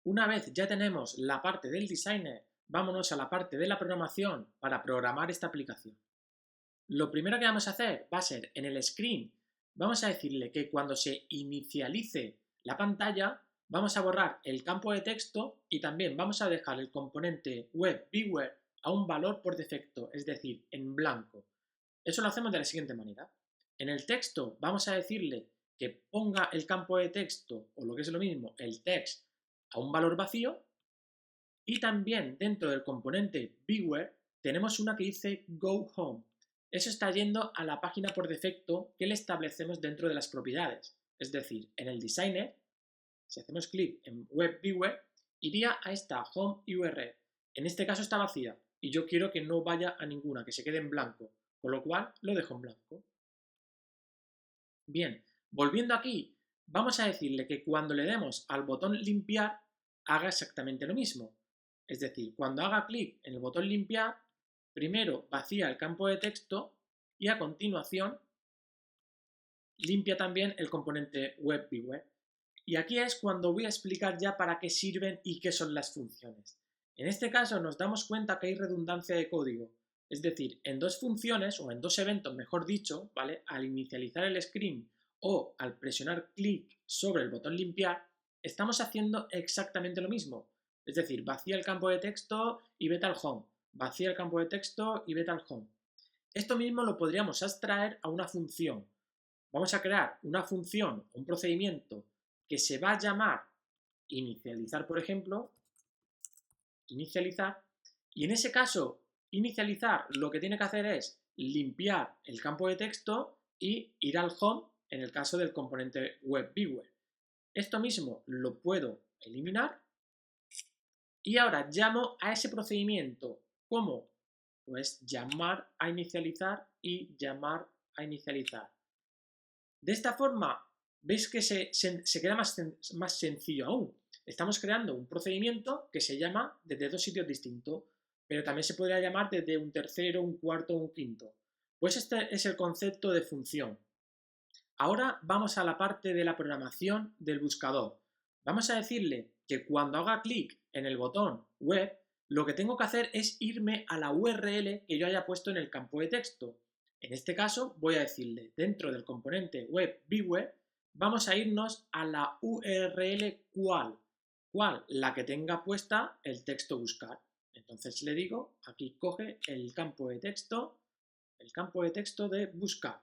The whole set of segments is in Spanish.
Una vez ya tenemos la parte del designer, vámonos a la parte de la programación para programar esta aplicación. Lo primero que vamos a hacer va a ser en el screen, vamos a decirle que cuando se inicialice la pantalla, vamos a borrar el campo de texto y también vamos a dejar el componente WebViewer a un valor por defecto, es decir, en blanco. Eso lo hacemos de la siguiente manera. En el texto vamos a decirle que ponga el campo de texto, o lo que es lo mismo, el text, a un valor vacío. Y también dentro del componente Viewer tenemos una que dice Go Home. Eso está yendo a la página por defecto que le establecemos dentro de las propiedades. Es decir, en el designer, si hacemos clic en Web Viewer, iría a esta Home URL. En este caso está vacía y yo quiero que no vaya a ninguna, que se quede en blanco, con lo cual lo dejo en blanco. Bien, volviendo aquí, vamos a decirle que cuando le demos al botón limpiar, haga exactamente lo mismo. Es decir, cuando haga clic en el botón limpiar, primero vacía el campo de texto y a continuación limpia también el componente WebViewer. Y aquí es cuando voy a explicar ya para qué sirven y qué son las funciones. En este caso nos damos cuenta que hay redundancia de código. Es decir, en dos funciones, o en dos eventos, mejor dicho, ¿vale? Al inicializar el screen o al presionar clic sobre el botón limpiar, estamos haciendo exactamente lo mismo. Es decir, vacía el campo de texto y vete al home. Vacía el campo de texto y vete al home. Esto mismo lo podríamos abstraer a una función. Vamos a crear una función, un procedimiento que se va a llamar inicializar, por ejemplo, inicializar, y en ese caso, inicializar lo que tiene que hacer es limpiar el campo de texto y ir al home en el caso del componente WebViewer. Esto mismo lo puedo eliminar y ahora llamo a ese procedimiento como pues llamar a inicializar y llamar a inicializar. De esta forma, veis que se queda más sencillo aún. Estamos creando un procedimiento que se llama desde dos sitios distintos, pero también se podría llamar desde un tercero, un cuarto o un quinto. Pues este es el concepto de función. Ahora vamos a la parte de la programación del buscador. Vamos a decirle que cuando haga clic en el botón web, lo que tengo que hacer es irme a la URL que yo haya puesto en el campo de texto. En este caso voy a decirle, dentro del componente WebViewer, vamos a irnos a la URL cual, la que tenga puesta el texto buscar. Entonces le digo, aquí coge el campo de texto de buscar.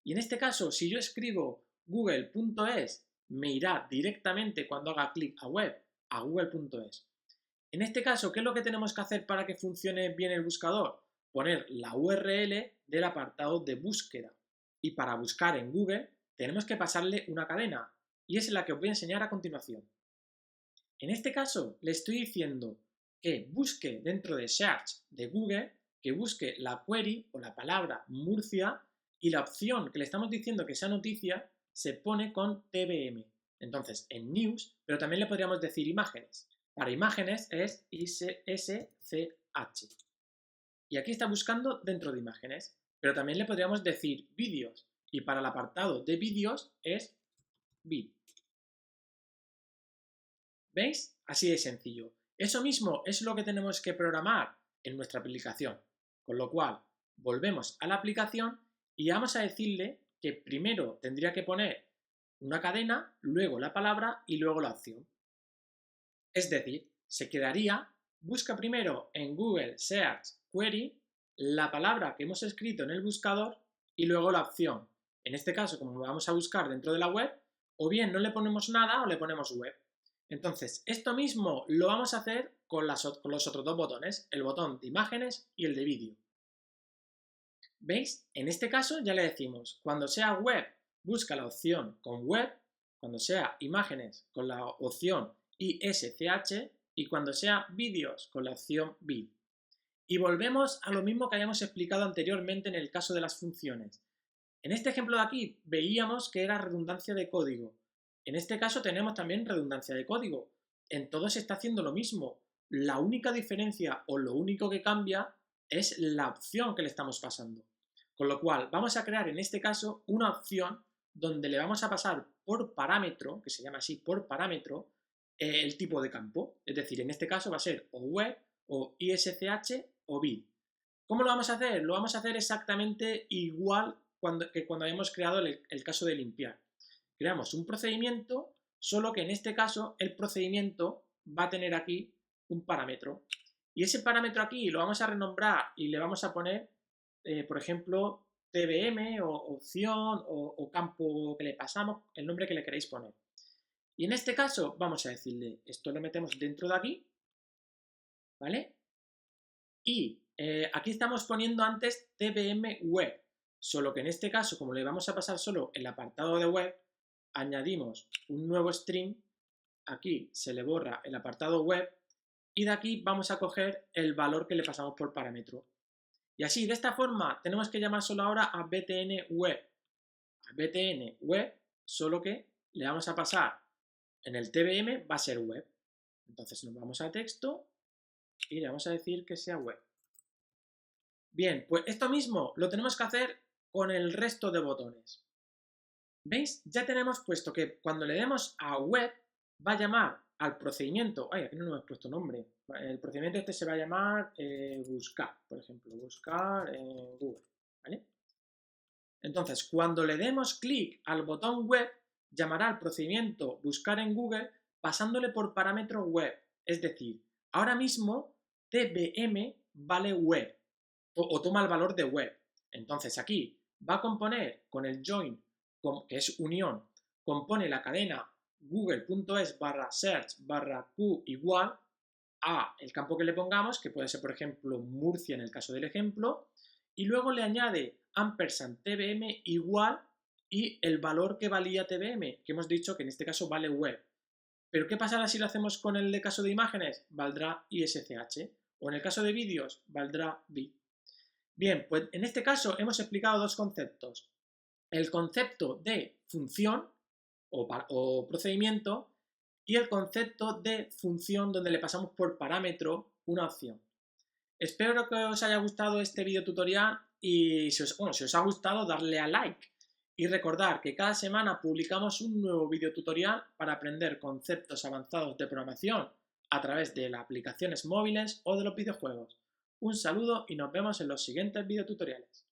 Y en este caso, si yo escribo google.es, me irá directamente cuando haga clic a web, a google.es. En este caso, ¿qué es lo que tenemos que hacer para que funcione bien el buscador? Poner la URL del apartado de búsqueda. Y para buscar en Google, tenemos que pasarle una cadena, y es la que os voy a enseñar a continuación. En este caso, le estoy diciendo que busque dentro de Search de Google, que busque la query o la palabra Murcia, y la opción que le estamos diciendo que sea noticia se pone con TBM. Entonces, en News, pero también le podríamos decir imágenes. Para imágenes es SCH. Y aquí está buscando dentro de imágenes, pero también le podríamos decir vídeos. Y para el apartado de vídeos es vid. ¿Veis? Así de sencillo. Eso mismo es lo que tenemos que programar en nuestra aplicación. Con lo cual, volvemos a la aplicación y vamos a decirle que primero tendría que poner una cadena, luego la palabra y luego la opción. Es decir, se quedaría, busca primero en Google Search Query la palabra que hemos escrito en el buscador y luego la opción. En este caso, como vamos a buscar dentro de la web, o bien no le ponemos nada o le ponemos web. Entonces, esto mismo lo vamos a hacer con los otros dos botones, el botón de imágenes y el de vídeo. ¿Veis? En este caso ya le decimos, cuando sea web, busca la opción con web, cuando sea imágenes, con la opción ISCH, y cuando sea vídeos, con la opción vid. Y volvemos a lo mismo que habíamos explicado anteriormente en el caso de las funciones. En este ejemplo de aquí veíamos que era redundancia de código. En este caso tenemos también redundancia de código. En todo se está haciendo lo mismo. La única diferencia o lo único que cambia es la opción que le estamos pasando. Con lo cual vamos a crear en este caso una opción donde le vamos a pasar por parámetro, que se llama así por parámetro, el tipo de campo. Es decir, en este caso va a ser o web, o ISCH o BID. ¿Cómo lo vamos a hacer? Lo vamos a hacer exactamente igual que cuando habíamos creado el caso de limpiar. Creamos un procedimiento, solo que en este caso el procedimiento va a tener aquí un parámetro. Y ese parámetro aquí lo vamos a renombrar y le vamos a poner, por ejemplo, TBM o opción o campo que le pasamos, el nombre que le queréis poner. Y en este caso vamos a decirle, esto lo metemos dentro de aquí, ¿vale? Y aquí estamos poniendo antes TBM web, solo que en este caso, como le vamos a pasar solo el apartado de web, añadimos un nuevo string, aquí se le borra el apartado web y de aquí vamos a coger el valor que le pasamos por parámetro. Y así, de esta forma, tenemos que llamar solo ahora a btn web. A btn web, solo que le vamos a pasar en el TBM va a ser web. Entonces nos vamos a texto y le vamos a decir que sea web. Bien, pues esto mismo lo tenemos que hacer con el resto de botones. ¿Veis? Ya tenemos puesto que cuando le demos a web va a llamar al procedimiento. Ay, aquí no hemos puesto nombre. El procedimiento este se va a llamar buscar, por ejemplo, buscar en Google, ¿vale? Entonces, cuando le demos clic al botón web, llamará al procedimiento buscar en Google pasándole por parámetro web. Es decir, ahora mismo TBM vale web o toma el valor de web. Entonces aquí va a componer con el join, que es unión, compone la cadena google.es /search /q igual a el campo que le pongamos, que puede ser por ejemplo Murcia en el caso del ejemplo, y luego le añade ampersand tbm igual y el valor que valía tbm, que hemos dicho que en este caso vale web. Pero ¿qué pasará si lo hacemos con el caso de imágenes? Valdrá ISCH. O en el caso de vídeos, valdrá bit. Bien, pues en este caso hemos explicado dos conceptos. El concepto de función o procedimiento y el concepto de función donde le pasamos por parámetro una opción. Espero que os haya gustado este video tutorial y si os ha gustado darle a like. Y recordar que cada semana publicamos un nuevo video tutorial para aprender conceptos avanzados de programación a través de las aplicaciones móviles o de los videojuegos. Un saludo y nos vemos en los siguientes videotutoriales.